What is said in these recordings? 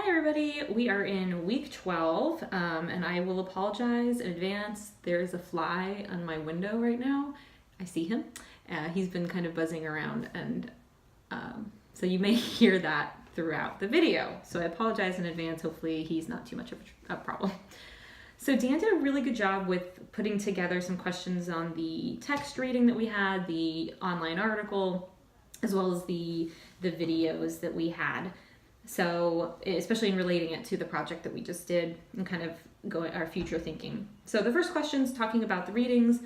Hi everybody, we are in week 12 and I will apologize in advance. There is a fly on my window right now. I see him. He's been kind of buzzing around and so you may hear that throughout the video. So I apologize in advance. Hopefully he's not too much of a problem. So Dan did a really good job with putting together some questions on the text reading that we had, the online article, as well as the videos that we had. So especially in relating it to the project that we just did and kind of going our future thinking. So the first question is talking about the readings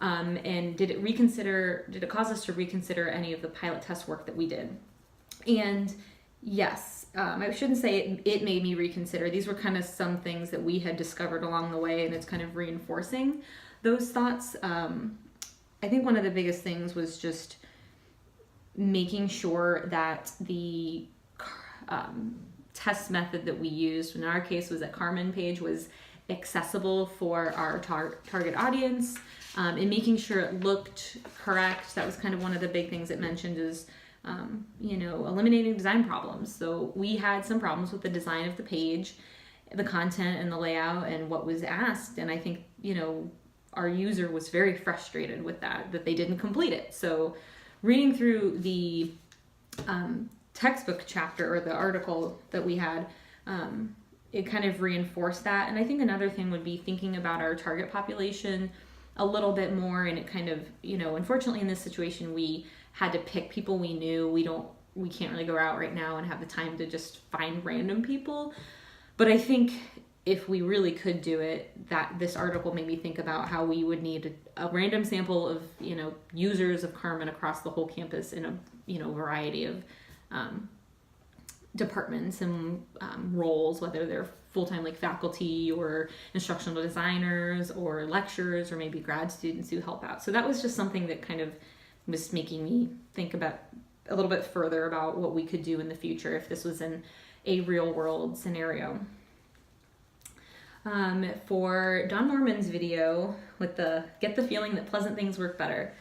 and did it cause us to reconsider any of the pilot test work that we did? And yes, I shouldn't say it made me reconsider. These were kind of some things that we had discovered along the way, and it's kind of reinforcing those thoughts. I think one of the biggest things was just making sure that the test method that we used, in our case was that Carmen page, was accessible for our target audience, and making sure it looked correct. That was kind of one of the big things it mentioned is eliminating design problems. So we had some problems with the design of the page, the content and the layout and what was asked. And I think, our user was very frustrated with that they didn't complete it. So reading through the textbook chapter or the article that we had, it kind of reinforced that. And I think another thing would be thinking about our target population a little bit more. And it kind of, unfortunately in this situation, we had to pick people we knew. We can't really go out right now and have the time to just find random people. But I think if we really could do it, that this article made me think about how we would need a random sample of, users of Carmen across the whole campus in a, variety of departments and roles, whether they're full-time like faculty or instructional designers or lecturers or maybe grad students who help out. So that was just something that kind of was making me think about a little bit further about what we could do in the future if this was in a real world scenario. For Don Norman's video with the get the feeling that pleasant things work better.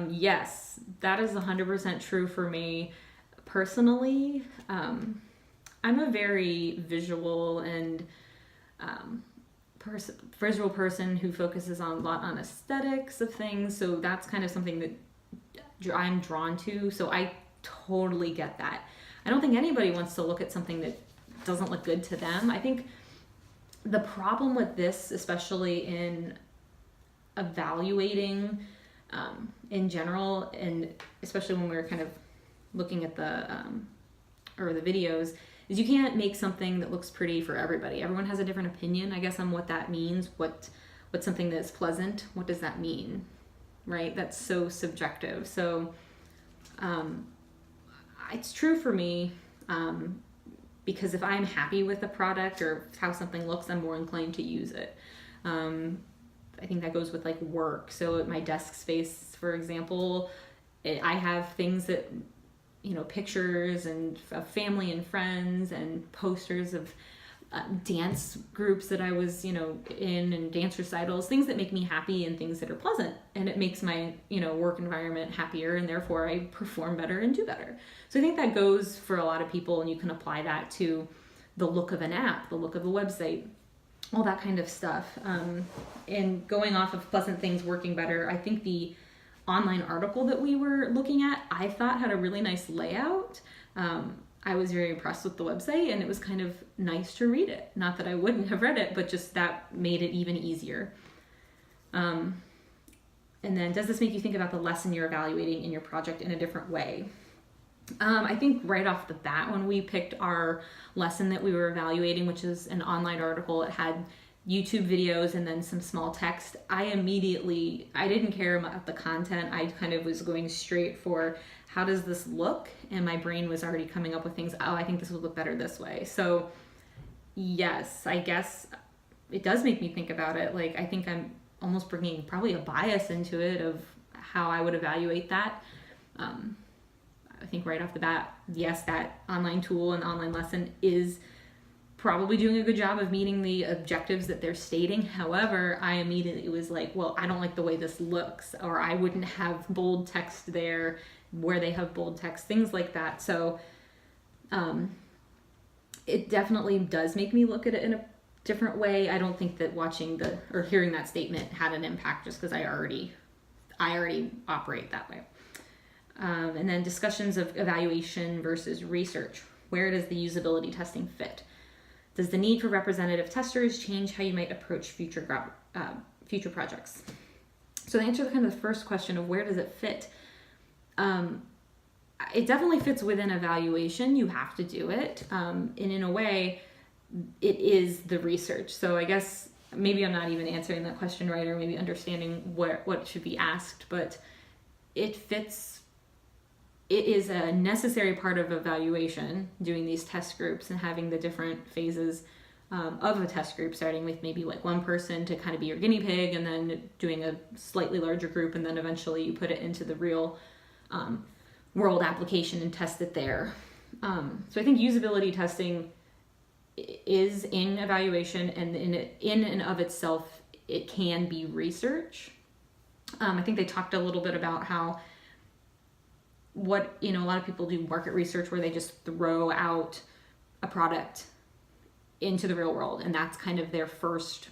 Yes, that is 100% true for me personally. I'm a very visual and visual person who focuses a lot on aesthetics of things. So that's kind of something that I'm drawn to. So I totally get that. I don't think anybody wants to look at something that doesn't look good to them. I think the problem with this, especially in evaluating in general, and especially when we're kind of looking at the videos, is you can't make something that looks pretty for everybody. Everyone has a different opinion, I guess, on what that means. What's something that's pleasant? What does that mean? Right? That's so subjective. So it's true for me, because if I'm happy with the product or how something looks, I'm more inclined to use it. I think that goes with like work. So at my desk space, for example, I have things that, pictures and of family and friends and posters of dance groups that I was, in, and dance recitals, things that make me happy and things that are pleasant. And it makes my, work environment happier, and therefore I perform better and do better. So I think that goes for a lot of people, and you can apply that to the look of an app, the look of a website, all that kind of stuff. And going off of pleasant things working better, I think the online article that we were looking at, I thought had a really nice layout. I was very impressed with the website, and it was kind of nice to read it. Not that I wouldn't have read it, but just that made it even easier. And then, does this make you think about the lesson you're evaluating in your project in a different way? I think right off the bat, when we picked our lesson that we were evaluating, which is an online article, it had YouTube videos and then some small text. I didn't care about the content. I kind of was going straight for, how does this look? And my brain was already coming up with things. Oh, I think this would look better this way. So yes, I guess it does make me think about it. Like, I think I'm almost bringing probably a bias into it of how I would evaluate that. I think right off the bat, yes, that online tool and online lesson is probably doing a good job of meeting the objectives that they're stating. However, I immediately was like, well, I don't like the way this looks, or I wouldn't have bold text there where they have bold text, things like that. So it definitely does make me look at it in a different way. I don't think that watching or hearing that statement had an impact just because I already operate that way. And then discussions of evaluation versus research. Where does the usability testing fit? Does the need for representative testers change how you might approach future projects? So the answer to kind of the first question of where does it fit, it definitely fits within evaluation. You have to do it. And in a way, it is the research. So I guess maybe I'm not even answering that question right, or maybe understanding what should be asked, but it fits. It is a necessary part of evaluation, doing these test groups and having the different phases of a test group, starting with maybe like one person to kind of be your guinea pig, and then doing a slightly larger group, and then eventually you put it into the real world application and test it there. So I think usability testing is in evaluation, and in and of itself, it can be research. I think they talked a little bit about how a lot of people do market research where they just throw out a product into the real world, and that's kind of their first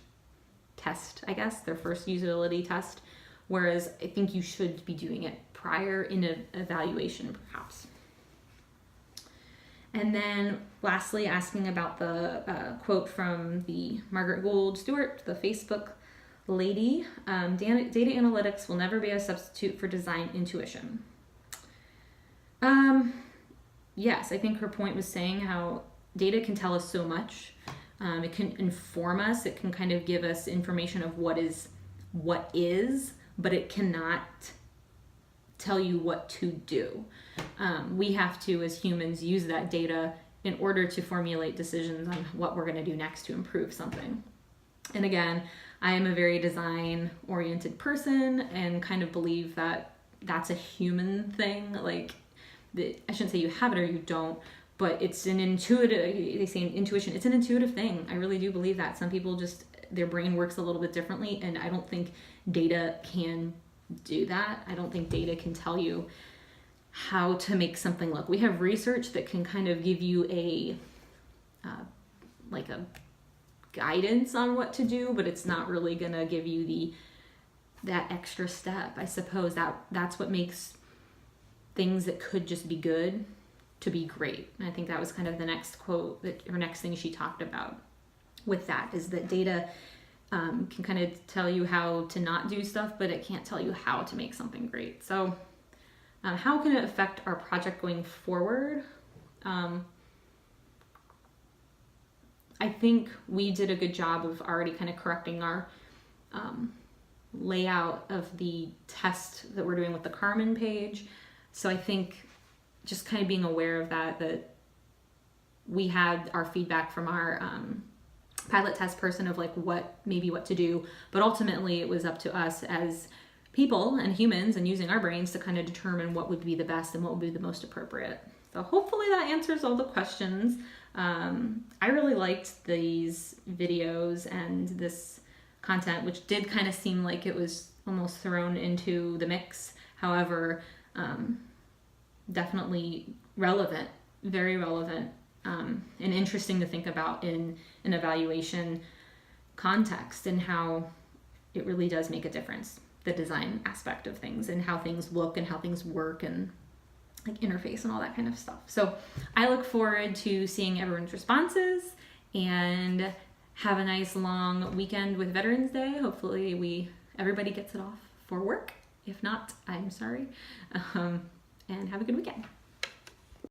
test, I guess, their first usability test. Whereas I think you should be doing it prior in an evaluation, perhaps. And then lastly, asking about the quote from the Margaret Gould Stewart, the Facebook lady, data analytics will never be a substitute for design intuition. Yes, I think her point was saying how data can tell us so much. It can inform us. It can kind of give us information of what is, but it cannot tell you what to do. We have to, as humans, use that data in order to formulate decisions on what we're going to do next to improve something. And again, I am a very design-oriented person and kind of believe that that's a human thing. Like, I shouldn't say you have it or you don't, but it's an intuitive, they say intuition, it's an intuitive thing. I really do believe that. Some people just, their brain works a little bit differently, and I don't think data can do that. I don't think data can tell you how to make something look. We have research that can kind of give you a guidance on what to do, but it's not really gonna give you that extra step. I suppose that's what makes things that could just be good to be great. And I think that was kind of the next quote or next thing she talked about with that, is that data can kind of tell you how to not do stuff, but it can't tell you how to make something great. So how can it affect our project going forward? I think we did a good job of already kind of correcting our layout of the test that we're doing with the Carmen page. So I think just kind of being aware of that we had our feedback from our pilot test person of like what to do, but ultimately it was up to us as people and humans and using our brains to kind of determine what would be the best and what would be the most appropriate. So hopefully that answers all the questions. I really liked these videos and this content, which did kind of seem like it was almost thrown into the mix. However, definitely relevant, very relevant, and interesting to think about in an evaluation context, and how it really does make a difference, the design aspect of things and how things look and how things work and like interface and all that kind of stuff. So I look forward to seeing everyone's responses, and have a nice long weekend with Veterans Day. Hopefully everybody gets it off for work. If not, I'm sorry. And have a good weekend.